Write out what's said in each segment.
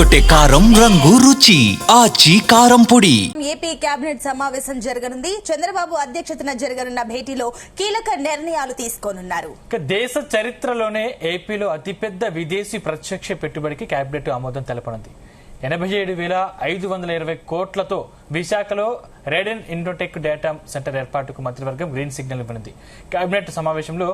అదరగొట్టే కారం రంగు రుచి ఆచి కారం పొడి. ఏపీ కేబినెట్ సమావేశం జరగనుంది. చంద్రబాబు అధ్యక్షతన జరగనున్న భేటీలో కీలక నిర్ణయాలు తీసుకోనున్నారు. దేశ చరిత్రలోనే ఏపీలో అతిపెద్ద విదేశీ ప్రత్యక్ష పెట్టుబడికి కేబినెట్ ఆమోదం తెలపనుంది. 87,520 కోట్లతో విశాఖలో రేడెన్ ఇండోటెక్ డేటా సెంటర్ ఏర్పాటుకు మంత్రివర్గం గ్రీన్ సిగ్నల్ ఇవ్వనుంది. కేబినెట్ సమావేశంలో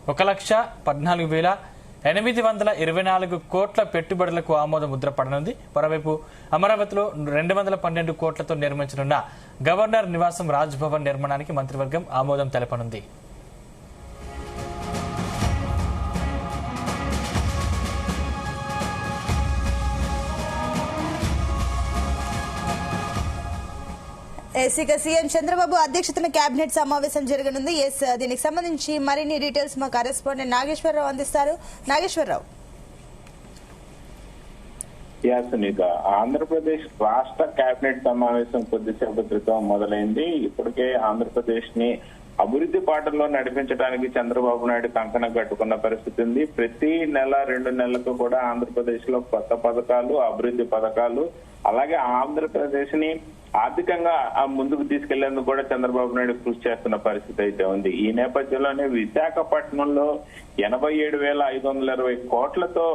1,14,824 కోట్ల పెట్టుబడులకు ఆమోద ముద్ర పడనుంది. మరోవైపు అమరావతిలో 212 కోట్లతో నిర్మించనున్న గవర్నర్ నివాసం రాజ్ భవన్ నిర్మాణానికి మంత్రివర్గం ఆమోదం తెలపనుంది. సీఎం చంద్రబాబు అధ్యక్షతన కేబినెట్ సమావేశం జరగనుంది. దీనికి సంబంధించి మరిన్ని డీటెయిల్స్ మా కరెస్పాండెంట్ నాగేశ్వరరావు అందిస్తారు. నాగేశ్వరరావు. సునీత, ఆంధ్రప్రదేశ్ రాష్ట్ర కేబినెట్ సమావేశం కొద్దిసేపు క్రితం మొదలైంది. ఇప్పటికే ఆంధ్రప్రదేశ్ ని అభివృద్ధి పాటల్లో నడిపించడానికి చంద్రబాబు నాయుడు కంకణం కట్టుకున్న పరిస్థితి ఉంది. ప్రతి నెల 2 నెలలకు కూడా ఆంధ్రప్రదేశ్ లో కొత్త పథకాలు, అభివృద్ధి పథకాలు, అలాగే ఆంధ్రప్రదేశ్ ని ఆర్థికంగా ముందుకు తీసుకెళ్లేందుకు కూడా చంద్రబాబు నాయుడు కృషి చేస్తున్న పరిస్థితి అయితే ఉంది. ఈ నేపథ్యంలోనే విశాఖపట్నంలో 87,520 కోట్లతో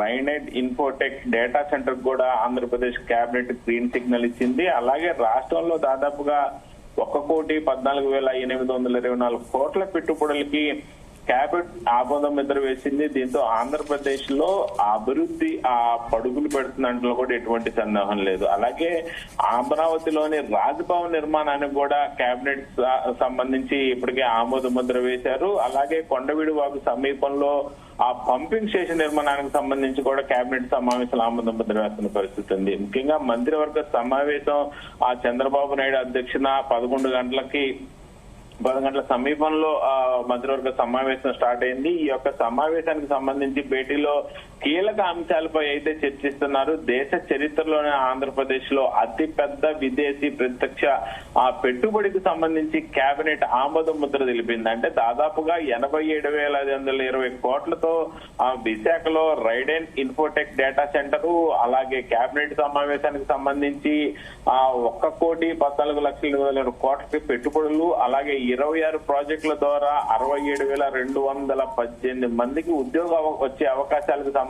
రైనెట్ ఇన్ఫోటెక్ డేటా సెంటర్ కూడా ఆంధ్రప్రదేశ్ కేబినెట్ గ్రీన్ సిగ్నల్ ఇచ్చింది. అలాగే రాష్ట్రంలో దాదాపుగా 1,14,824 కోట్ల పెట్టుబడులకి కేబినెట్ ఆమోదం ముద్ర వేసింది. దీంతో ఆంధ్రప్రదేశ్ లో అభివృద్ధి పడుగులు పెడుతున్నట్లు కూడా ఎటువంటి సందేహం లేదు. అలాగే అమరావతిలోని రాజ్భవన్ నిర్మాణానికి కూడా కేబినెట్ సంబంధించి ఇప్పటికే ఆమోద ముద్ర వేశారు. అలాగే కొండవీడు వాగు సమీపంలో ఆ పంపింగ్ స్టేషన్ నిర్మాణానికి సంబంధించి కూడా కేబినెట్ సమావేశంలో ఆమోద ముద్ర వేస్తున్న పరిస్థితి ఉంది. ముఖ్యంగా మంత్రివర్గ సమావేశం చంద్రబాబు నాయుడు అధ్యక్షన 11 గంటల సమీపంలో మంత్రివర్గ సమావేశం స్టార్ట్ అయింది. ఈ యొక్క సమావేశానికి సంబంధించి భేటీలో కీలక అంశాలపై అయితే చర్చిస్తున్నారు. దేశ చరిత్రలోనే ఆంధ్రప్రదేశ్ లో అతిపెద్ద విదేశీ ప్రత్యక్ష పెట్టుబడికి సంబంధించి కేబినెట్ ఆమోద ముద్ర తెలిపింది. అంటే దాదాపుగా 87,520 కోట్లతో విశాఖలో రైడెన్ ఇన్ఫోటెక్ డేటా సెంటర్, అలాగే కేబినెట్ సమావేశానికి సంబంధించి 1,14,20,000 కోట్లకి పెట్టుబడులు, అలాగే 26 ప్రాజెక్టుల ద్వారా 67,218 మందికి ఉద్యోగం వచ్చే అవకాశాలకు సంబంధించి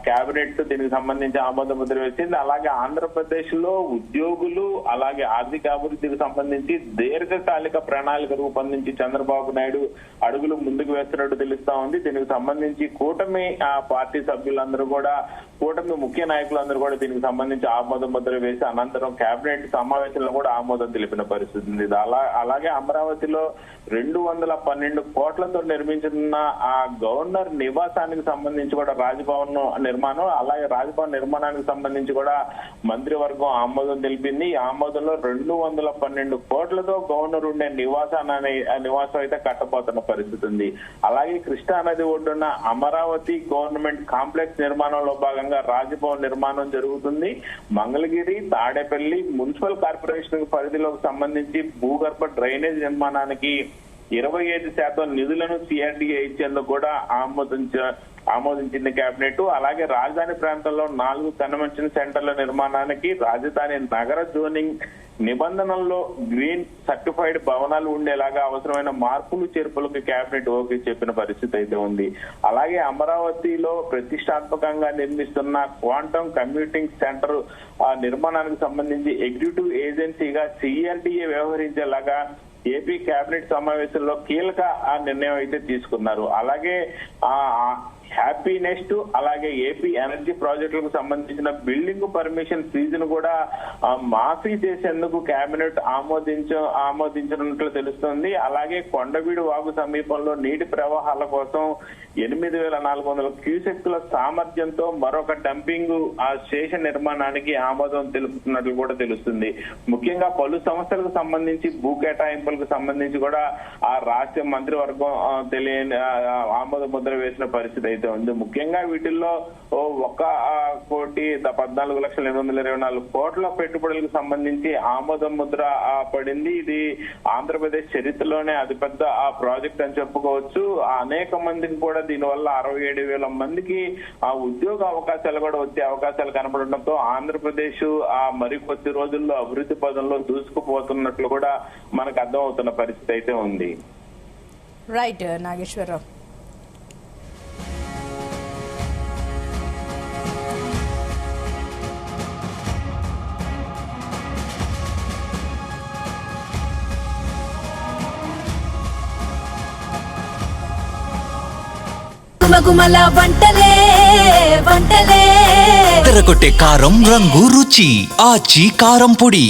కేబినెట్ దీనికి సంబంధించి ఆమోద ముద్ర వేసింది. అలాగే ఆంధ్రప్రదేశ్ లో ఉద్యోగులు, అలాగే ఆర్థిక అభివృద్ధికి సంబంధించి దీర్ఘకాలిక ప్రణాళిక రూపొందించి చంద్రబాబు నాయుడు అడుగులు ముందుకు వేస్తున్నట్టు తెలుస్తా ఉంది. దీనికి సంబంధించి కూటమి పార్టీ సభ్యులందరూ కూడా, కూటమి ముఖ్య నాయకులందరూ కూడా దీనికి సంబంధించి ఆమోద ముద్ర వేసి అనంతరం కేబినెట్ సమావేశంలో కూడా ఆమోదం తెలిపిన పరిస్థితి ఉంది. అలాగే అమరావతిలో 212 కోట్లతో నిర్మించిన ఆ గవర్నర్ నివాసానికి సంబంధించి కూడా రాజ్భవన్ నిర్మాణం, అలాగే రాజ్భవన్ నిర్మాణానికి సంబంధించి కూడా మంత్రివర్గం ఆమోదం తెలిపింది. ఈ ఆమోదంలో 212 కోట్లతో గవర్నర్ ఉండే నివాసం అయితే కట్టబోతున్న పరిస్థితి ఉంది. అలాగే కృష్ణా నది ఒడ్డున అమరావతి గవర్నమెంట్ కాంప్లెక్స్ నిర్మాణంలో భాగంగా రాజ్భవన్ నిర్మాణం జరుగుతుంది. మంగళగిరి, తాడేపల్లి మున్సిపల్ కార్పొరేషన్ పరిధిలోకి సంబంధించి భూగర్భ డ్రైనేజ్ నిర్మాణానికి 25% నిధులను సిఆర్డీఏ ఇచ్చేందుకు కూడా ఆమోదించింది కేబినెట్. అలాగే రాజధాని ప్రాంతంలో 4 కన్వెన్షన్ సెంటర్ల నిర్మాణానికి రాజధాని నగర జోనింగ్ నిబంధనల్లో గ్రీన్ సర్టిఫైడ్ భవనాలు ఉండేలాగా అవసరమైన మార్పులు చేర్పులకు కేబినెట్ ఓకే చెప్పిన పరిస్థితి అయితే ఉంది. అలాగే అమరావతిలో ప్రతిష్టాత్మకంగా నిర్మిస్తున్న క్వాంటమ్ కంప్యూటింగ్ సెంటర్ నిర్మాణానికి సంబంధించి ఎగ్జిక్యూటివ్ ఏజెన్సీగా సిఆర్డీఏ వ్యవహరించేలాగా ఏపీ కేబినెట్ సమావేశంలో కీలక నిర్ణయం అయితే తీసుకున్నారు. అలాగే హ్యాపీ నెక్స్ట్, అలాగే ఏపీ ఎనర్జీ ప్రాజెక్టులకు సంబంధించిన బిల్డింగ్ పర్మిషన్ ఫీజును కూడా మాఫీ చేసేందుకు కేబినెట్ ఆమోదించినట్లు తెలుస్తోంది. అలాగే కొండవీడు వాగు సమీపంలో నీటి ప్రవాహాల కోసం 8,400 క్యూసెక్ల సామర్థ్యంతో మరొక డంపింగ్ స్టేషన్ నిర్మాణానికి ఆమోదం తెలుపుతున్నట్లు కూడా తెలుస్తుంది. ముఖ్యంగా పలు సంస్థలకు సంబంధించి భూ కేటాయింపులకు సంబంధించి కూడా ఆ రాష్ట్ర మంత్రివర్గం ఆమోద ముద్ర వేసిన పరిస్థితి అయితే అయితే ఉంది. ముఖ్యంగా వీటిల్లో 1,14,824 కోట్ల పెట్టుబడులకు సంబంధించి ఆమోద ముద్ర పడింది. ఇది ఆంధ్రప్రదేశ్ చరిత్రలోనే అతిపెద్ద ప్రాజెక్ట్ అని చెప్పుకోవచ్చు. అనేక మందికి కూడా దీనివల్ల 67,000 మందికి ఉద్యోగ అవకాశాలు కూడా వచ్చే అవకాశాలు కనపడడంతో ఆంధ్రప్రదేశ్ మరికొద్ది రోజుల్లో అభివృద్ధి పదంలో దూసుకుపోతున్నట్లు కూడా మనకు అర్థం అవుతున్న పరిస్థితి అయితే ఉంది. రైట్ నాగేశ్వరరావు. గుమగుమల వంటలే వంటలే తెరకొట్టే కారం రంగు రుచి ఆచి కారం పొడి.